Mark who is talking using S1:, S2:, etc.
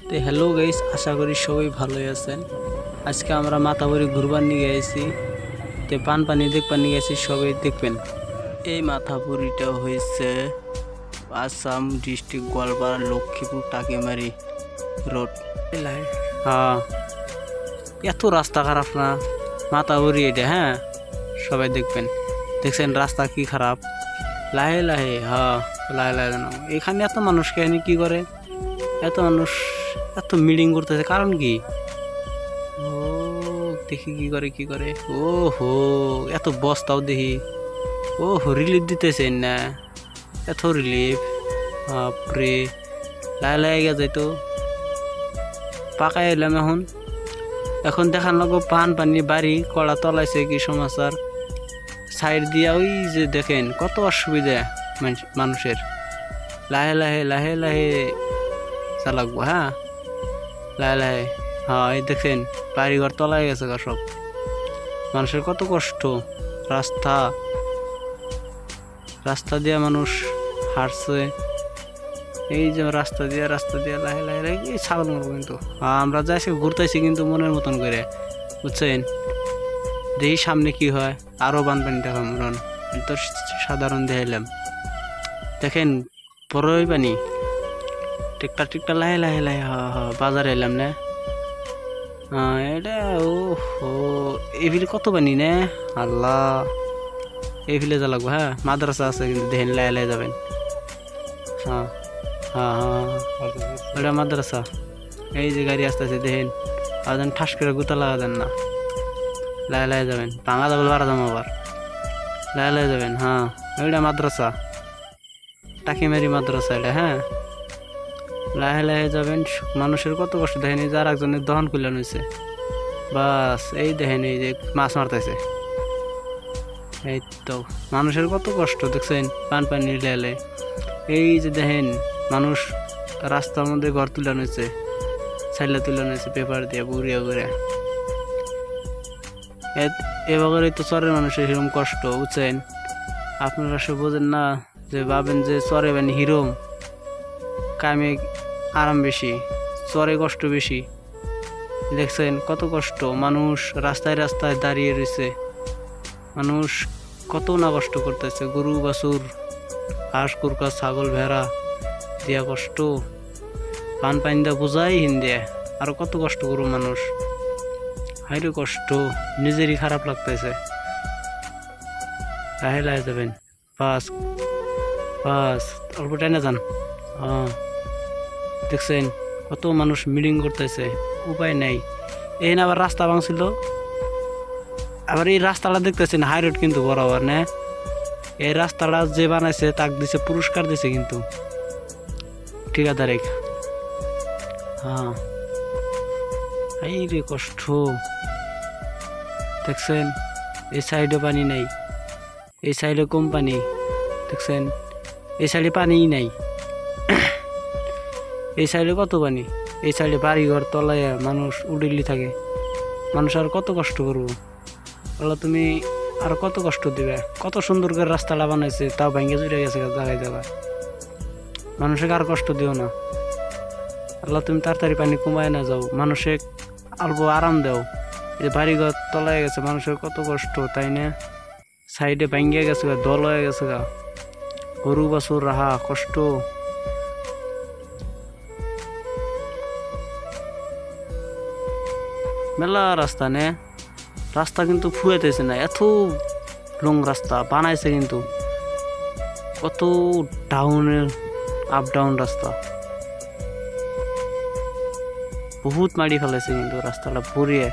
S1: তো hello guys, আশা করি সবাই ভালোই আছেন। আজকে আমরা মাথাবরি ঘুরবার নিয়ে গেছি, তো পানি দেখবার নিয়ে গেছি, সবাই দেখবেন। এই মাথাবরিটা হয়েছে আসাম ডিস্ট্রিক্ট গোয়ালপাড়া লক্ষ্মীপুর টাকিমারি রোড। হ্যাঁ, এত রাস্তা খারাপ না মাথাবরি এটা। হ্যাঁ, সবাই দেখবেন। দেখছেন রাস্তা কি খারাপ, লাহে লাহে। হ্যাঁ, লাহে লাহে জানো এখানে এত মানুষ কেন কি করে, এত মানুষ এত মিটিং করতেছে কারণ কি? ও দেখি কি করে ও হো, এত বস্তাও দেখি। ও হো, রিলিফ দিতেছেন না, এত রিলিফ। বাপরে, লাহে লাহে গেছে তো পাকায় এলাম। এখন দেখান লাগবো পানি বাড়ি কড়া তলাইছে কি সমাচার। সাইড দিয়া ওই যে দেখেন কত অসুবিধা মানুষের। লাহে লাহে লাহে লাহে চালাকবো। হ্যাঁ, লাহে লাহে। হ্যাঁ, এই দেখেন বাড়িঘর তলায় গেছে গা সব। মানুষের কত কষ্ট। রাস্তা রাস্তা দিয়ে মানুষ হাঁটছে, এই যে রাস্তা দিয়ে লাহে লাহে লাহে এই ছাগল মরবো। কিন্তু আমরা যাইছি ঘুরতেছি কিন্তু মনের মতন করে, বুঝছেন। দেখি সামনে কি হয়, আরো বানপানি দেখাম। তো সাধারণ দেখাইলাম, দেখেন বড়ই পানি। টিকটা লাহে লাহে লাহে। বাজারে এলাম না। এটা ও হো, এভিলে কত পানি নে আল্লাহ। এভিলে যা লাগবো। হ্যাঁ, মাদ্রাসা আছে কিন্তু দেখেন লাহে লাহে যাবেন। হ্যাঁ হ্যাঁ হ্যাঁ, ওটা মাদ্রাসা। এই যে গাড়ি আসতেছে দেখেন, আর যেন ঠাস করে গুতা লাগা দেন না। লাহে লাহে যাবেন, ভাঙা যাবে বাড়া যাবো আবার। লাহে লাহে যাবেন। হ্যাঁ, ওইটা মাদ্রাসা, টাকিমারি মাদ্রাসা এটা। হ্যাঁ, লাহে লাহে যাবেন। মানুষের কত কষ্ট দেখেন, এই যে আর একজনের দহন কুলান হয়েছে। বাস এই দেখেন, এই যে মাছ মারতেছে। এই তো মানুষের কত কষ্ট দেখছেন পানি লেলে। এই যে দেখেন মানুষ রাস্তার মধ্যে ঘর তুলানো হয়েছে, সাইলা তুলানো হয়েছে পেপার দিয়ে বুড়িয়া ঘুরে। এবার তো চরের মানুষের হিরম কষ্ট, বুঝছেন। আপনারা সব বোঝেন না, যে ভাবেন যে চরে বানি হিরম, কামে আরাম বেশি, চরে কষ্ট বেশি। দেখছেন কত কষ্ট, মানুষ রাস্তায় রাস্তায় দাঁড়িয়ে রয়েছে। মানুষ কত না কষ্ট করতেছে, গরু বাছুর হাঁস কুরকা ছাগল ভেড়া দিয়া কষ্ট, পানি দা বোঝাই হিন্দে আর কত কষ্ট করু মানুষ। হাইরে কষ্ট, নিজেরই খারাপ লাগতেছে। লাহে লাহে যাবেন। বাস বাস, অল্প টাইনে যান। দেখছেন কত মানুষ মিটিং করতেছে, উপায় নাই। এই না আবার রাস্তা ভাঙছিল, আবার এই রাস্তাটা দেখতেছেন হাই রোড কিন্তু বরাবর না। এই রাস্তাটা যে বানাইছে তাকে দিছে পুরস্কার দিছে কিন্তু ঠিকাদারে। হ্যাঁ, এই রে কষ্ট। দেখছেন এই সাইডে পানি নাই, এই সাইডে কম পানি। দেখছেন এই সাইডে পানিই নাই, এই সাইডে কত পানি। এই সাইডে বাড়িঘর তলায় মানুষ উডিলি থাকে। মানুষ আর কত কষ্ট করবো। আল্লাহ তুমি আর কত কষ্ট দিবে। কত সুন্দর করে রাস্তাটা বানাইছে, তাও ভেঙে চুরে গেছে জায়গায় জায়গায়। মানুষকে আর কষ্ট দিও না। আল্লাহ তুমি তাড়াতাড়ি পানি কমায় না যাও, মানুষে অল্প আরাম দাও। এই বাড়িঘর তলায় গেছে, মানুষের কত কষ্ট, তাই না। সাইডে ভেঙে গেছে গা, দল হয়ে গেছে গা, গরু বাছুর রাহা কষ্ট। মেলা রাস্তা নে, রাস্তা কিন্তু ফুয়েতেছে না, এত লং রাস্তা বানাইছে কিন্তু কত ডাউনের আপ ডাউন রাস্তা, বহুত মাড়ি ফেলাইছে কিন্তু রাস্তাটা ভরিয়ে।